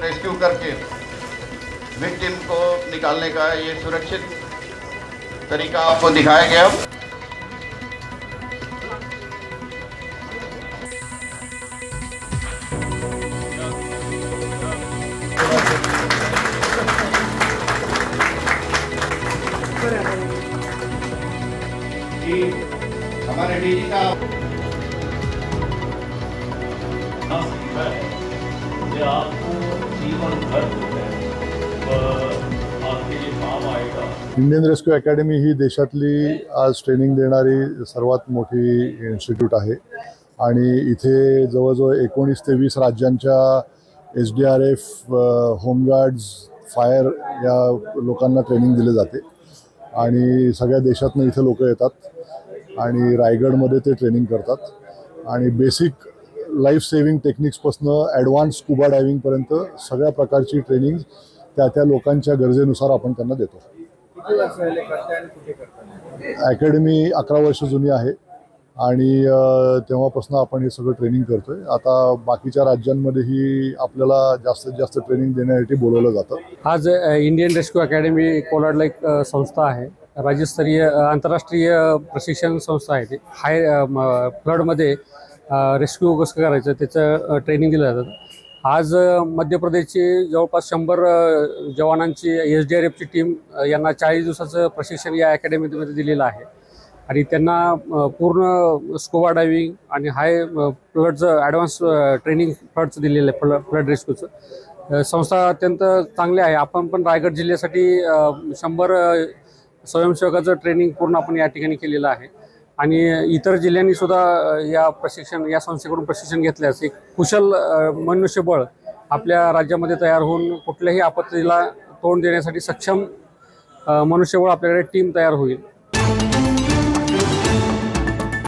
Rescue करके victim को निकालने का ये सुरक्षित तरीका आपको दिखाया गया। हमारे डीजी का आपको जीवन भर आपके लिए काम आएगा। इंडियन रेस्क्यू अकॅडमी ही देशातली आज ट्रेनिंग देणारी सर्वात मोठी इन्स्टिट्यूट आहे आणि इथे जवळजवळ 19 ते 20 राज्यांच्या SDRF, होमगार्ड्स, फायर या लोकांना ट्रेनिंग दिले जाते आणि सगळ्या देशातून इथे लोक येतात आणि रायगडमध्ये ते ट्रेनिंग करतात आणि बेसिक लाईफ सेव्हिंग टेक्निक्सपासून ॲडव्हान्स स्कुबा डायव्हिंगपर्यंत सगळ्या प्रकारची ट्रेनिंग त्या लोकांच्या गरजेनुसार आपण त्यांना देतो। अकॅडमी 11 वर्ष जुनी आहे आणि तेव्हापासून आपण हे सगळं ट्रेनिंग करतोय। आता बाकीच्या राज्यांमध्येही आपल्याला जास्तीत जास्त ट्रेनिंग देण्यासाठी बोलवलं जातं। आज इंडियन रेस्क्यू अकॅडमी कोलाडला एक संस्था आहे, राज्यस्तरीय आंतरराष्ट्रीय प्रशिक्षण संस्था आहे। ती फ्लडमध्ये रेस्क्यू कसं करायचं त्याचं ट्रेनिंग दिलं जातं। आज मध्य प्रदेशची जवळपास 100 जवानांची SDRFची टीम यांना 40 दिवसाचं प्रशिक्षण या अकॅडमीमध्ये दिलेलं आहे आणि त्यांना पूर्ण स्कुबा डायव्हिंग आणि हाय फ्लडचं ॲडव्हान्स ट्रेनिंग फ्लडचं दिलेलं आहे। फ्लड रेस्क्यूचं संस्था अत्यंत चांगली आहे। आपण पण रायगड जिल्ह्यासाठी 100 स्वयंसेवकाचं ट्रेनिंग पूर्ण आपण या ठिकाणी केलेलं आहे आणि इतर जिल्ह्यांनी सुद्धा या संस्थेकडून प्रशिक्षण घेतल्यास एक कुशल मनुष्यबळ आपल्या राज्यामध्ये तयार होऊन कुठल्याही आपत्तीला तोंड देण्यासाठी सक्षम मनुष्यबळ आपल्याकडे टीम तयार होईल।